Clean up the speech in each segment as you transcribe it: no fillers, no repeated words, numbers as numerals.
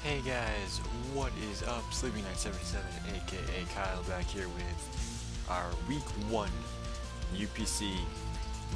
Hey guys, what is up? Sleeping Night 77, aka Kyle, back here with our week 1 UPC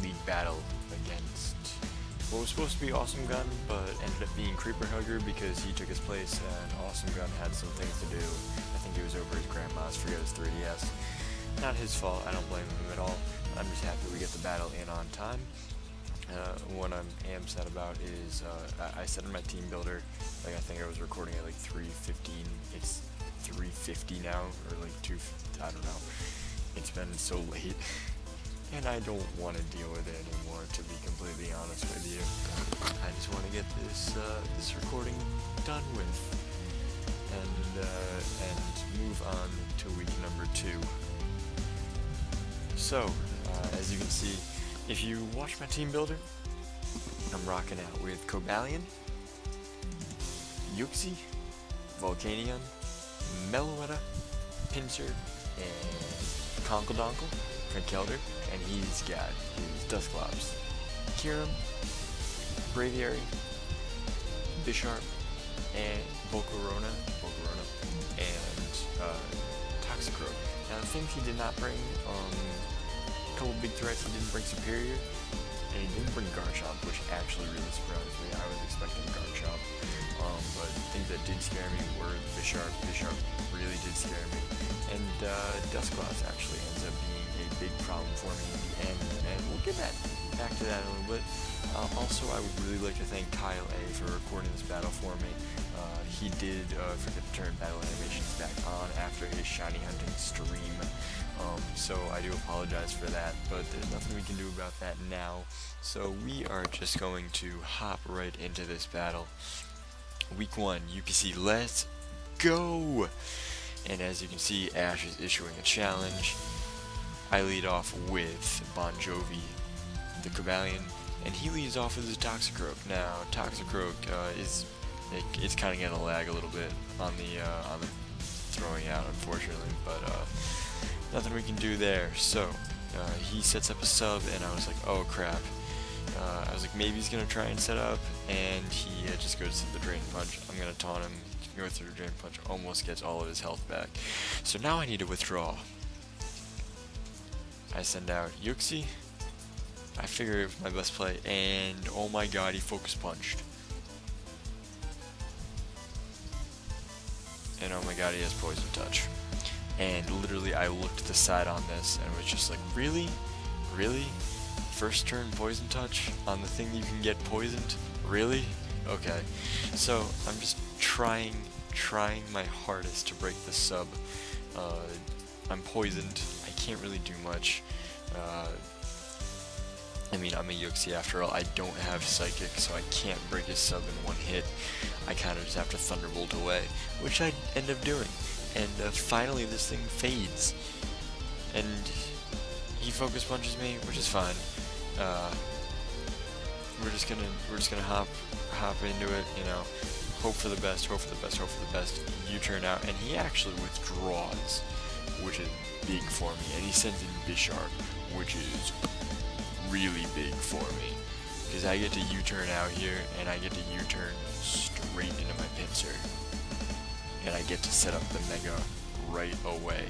league battle against what was supposed to be AwesomeGun, but ended up being Creeperhugger because he took his place and AwesomeGun had some things to do. I think he was over his grandma's, forget his 3DS. Not his fault, I don't blame him at all. I'm just happy we get the battle in on time. What I am sad about is I set in my team builder, like I think I was recording at like 3:15, it's 3:50 now, or like 2, I don't know. It's been so late, and I don't want to deal with it anymore, to be completely honest with you. I just want to get this recording done with, and move on to week number 2. So, as you can see, if you watch my team builder, I'm rocking out with Cobalion, Yuxi, Volcanion, Meloetta, Pinsir, and Conkledonkle, Frankelder, and he's got his Dusclops, Kyurem, Braviary, Bisharp, and Volcarona, and Toxicroak. Now the things he did not bring, couple big threats. He didn't bring Superior, and he didn't bring Garchomp, which actually really surprised me. I was expecting Garchomp, but things that did scare me were Bisharp. Bisharp really did scare me, and Dusclops actually ends up being a big problem for me in the end, and we'll get back to that in a little bit. Also, I would really like to thank Kyle A for recording this battle for me. He did forget to turn battle animations back on after his shiny hunting stream. So I do apologize for that, but there's nothing we can do about that now. So we are just going to hop right into this battle. Week 1, UPC, let's go! And as you can see, Ash is issuing a challenge. I lead off with Bon Jovi, the Cobalion, and he leads off with his Toxicroak. Now, Toxicroak it's kind of gonna lag a little bit on the throwing out, unfortunately, but nothing we can do there. So he sets up a sub, and I was like, oh crap. I was like, maybe he's gonna try and set up, and he just goes to the Drain Punch. I'm gonna taunt him, go through the Drain Punch, almost gets all of his health back. So now I need to withdraw. I send out Yuxi. I figure it was my best play, and oh my god, he Focus Punched. And oh my god, he has Poison Touch. And literally, I looked to the side on this and was just like, really? Really? First turn Poison Touch on the thing you can get poisoned? Really? Okay. So, I'm just trying my hardest to break this sub. I'm poisoned. I can't really do much. I mean, I'm a Yuxi after all. I don't have Psychic, so I can't break his sub in one hit. I kind of just have to Thunderbolt away, which I end up doing. And finally, this thing fades, and he Focus Punches me, which is fine. We're just gonna hop into it, you know. Hope for the best, hope for the best, hope for the best. U-turn out, and he actually withdraws, which is big for me. And he sends in Bisharp, which is really big for me, because I get to U-turn out here, and I get to U-turn straight into my Pinsir, and I get to set up the Mega right away,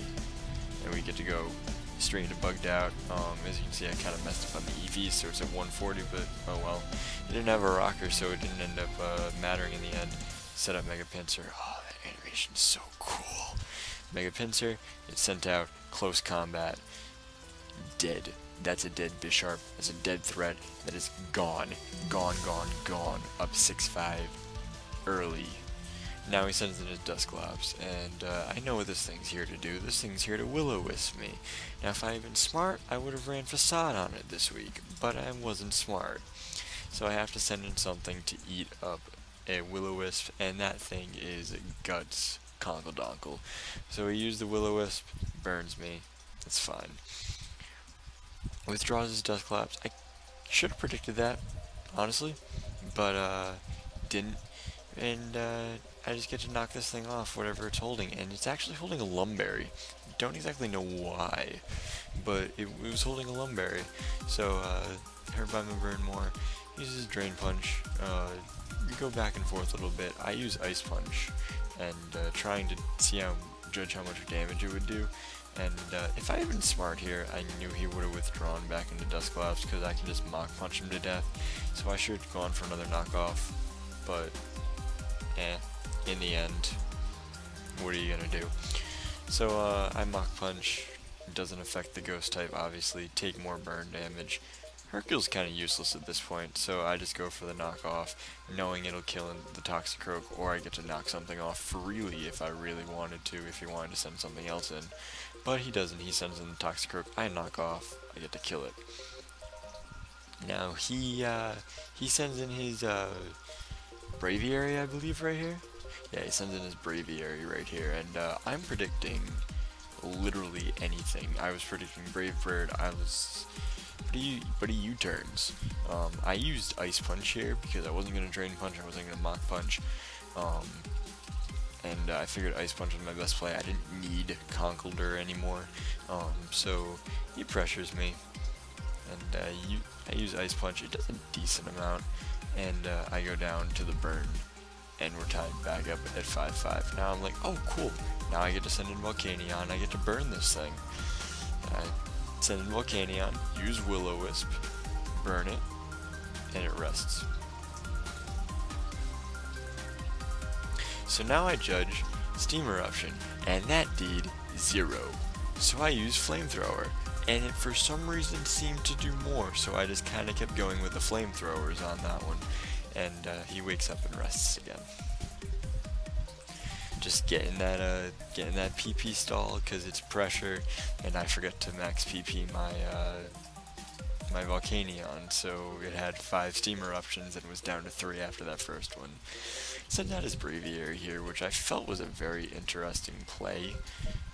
and we get to go straight into Bugged Out. As you can see, I kind of messed up on the EV, so it's at 140, but oh well. It didn't have a rocker, so it didn't end up mattering in the end. Set up Mega Pinsir. Oh, that animation's so cool. Mega Pinsir, it sent out Close Combat. Dead. That's a dead Bisharp. That's a dead threat. That is gone. Gone, gone, gone. Up 6-5 early. Now he sends in his Dusclops, and I know what this thing's here to do. This thing's here to Will-O-Wisp me. Now if I had been smart, I would have ran Facade on it this week, but I wasn't smart. So I have to send in something to eat up a Will-O-Wisp, and that thing is Guts Conkledonkle. So he used the Will-O-Wisp, burns me. It's fine. Withdraws his Dusclops. I should have predicted that, honestly, but didn't. And I just get to knock this thing off, whatever it's holding, and it's actually holding a Lumberry. Don't exactly know why, but it was holding a Lumberry. So Herb Burn more. Uses Drain Punch. go back and forth a little bit. I use Ice Punch, and trying to judge how much damage it would do. And if I had been smart here, I knew he would have withdrawn back into Dusclops because I can just Mach Punch him to death. So I should have gone for another knockoff, but in the end, what are you gonna do? So I Mach Punch. It doesn't affect the Ghost type, obviously. Take more burn damage. Hercule's kind of useless at this point, so I just go for the knockoff, knowing it'll kill the Toxicroak, or I get to knock something off freely if I really wanted to, if he wanted to send something else in. But he doesn't. He sends in the Toxicroak. I knock off. I get to kill it. Now he sends in his Braviary, I believe, right here. Yeah, he sends in his Braviary right here, and I'm predicting literally anything. I was predicting Brave Bird. I was but he U-turns. I used Ice Punch here because I wasn't going to Drain Punch, I wasn't going to Mach Punch, and I figured Ice Punch was my best play. I didn't need Conkeldurr anymore, so he pressures me, and I use Ice Punch. It does a decent amount, and I go down to the burn, and we're tied back up at 5-5. Now I'm like, oh cool, now I get to send in Volcanion, I get to burn this thing. Send in Volcanion, use Will-O-Wisp, burn it, and it rests. So now I judge Steam Eruption, and that did 0. So I use Flamethrower, and it for some reason seemed to do more, so I just kind of kept going with the Flamethrowers on that one, and he wakes up and rests again. Just getting that PP stall because it's pressure, and I forgot to max PP my Volcanion, so it had 5 Steam Eruptions and was down to 3 after that first one. Sent out his Braviary here, which I felt was a very interesting play.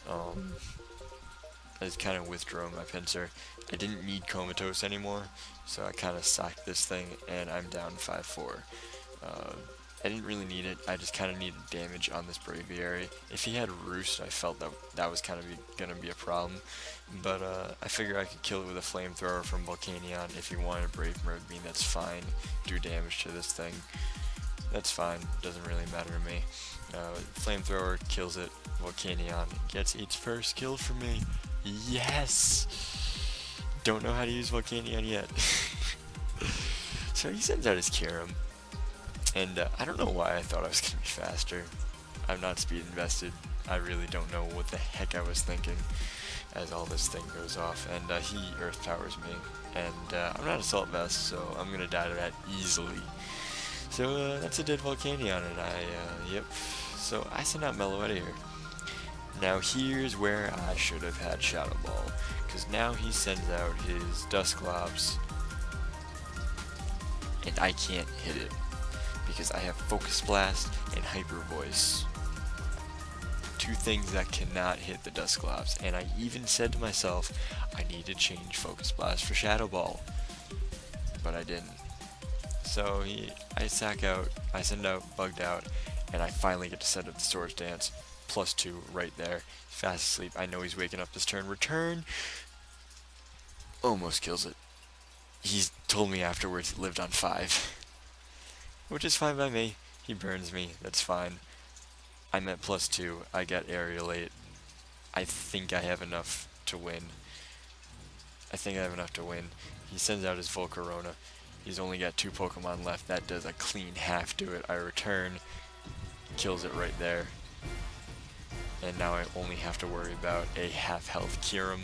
I just kind of withdrew my pincer. I didn't need Comatose anymore, so I kind of sacked this thing, and I'm down 5-4. I didn't really need it. I just kind of needed damage on this Braviary. If he had Roost, I felt that was kind of gonna be a problem. But I figure I could kill it with a Flamethrower from Volcanion. If he wanted a Brave Bird Beam, that's fine. Do damage to this thing. That's fine. Doesn't really matter to me. Flamethrower kills it. Volcanion gets its first kill for me. Yes! Don't know how to use Volcanion yet. So he sends out his Kyurem. And I don't know why I thought I was going to be faster. I'm not speed invested. I really don't know what the heck I was thinking as all this thing goes off. And he Earth Powers me. And I'm not Assault Vest, so I'm going to die to that easily. So that's a dead Volcanion, and yep. So I send out Meloetta here. Now here's where I should have had Shadow Ball, because now he sends out his Dusclops, and I can't hit it. Because I have Focus Blast and Hyper Voice. 2 things that cannot hit the Dusclops, and I even said to myself, I need to change Focus Blast for Shadow Ball. But I didn't. So I sack out, I send out Bugged Out, and I finally get to set up the Swords Dance. +2 right there. Fast asleep. I know he's waking up this turn. Return! Almost kills it. He's told me afterwards he lived on 5. Which is fine by me. He burns me. That's fine. I'm at +2. I got Aerial 8. I think I have enough to win. He sends out his Volcarona. He's only got 2 Pokemon left. That does a clean half to it. I return. Kills it right there. And now I only have to worry about a half-health Kyurem.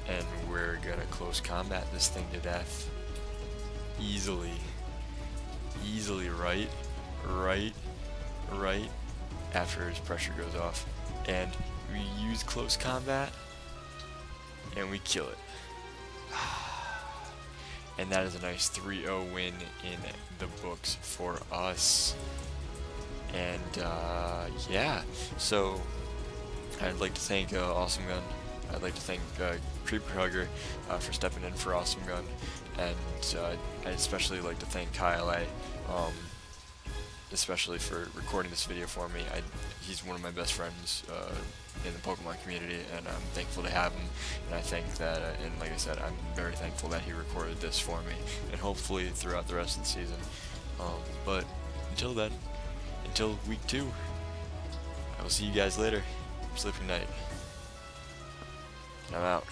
And we're gonna close combat this thing to death. Easily, right, after his pressure goes off, and we use close combat, and we kill it. And that is a nice 3-0 win in the books for us. And yeah, so I'd like to thank AwesomeGun. I'd like to thank Creeperhugger for stepping in for AwesomeGun, and I'd especially like to thank Kyle A. especially for recording this video for me. He's one of my best friends in the Pokemon community, and I'm thankful to have him. And I think that, and like I said, I'm very thankful that he recorded this for me, and hopefully throughout the rest of the season. But until then, until week 2, I will see you guys later. Sleeping night. And I'm out.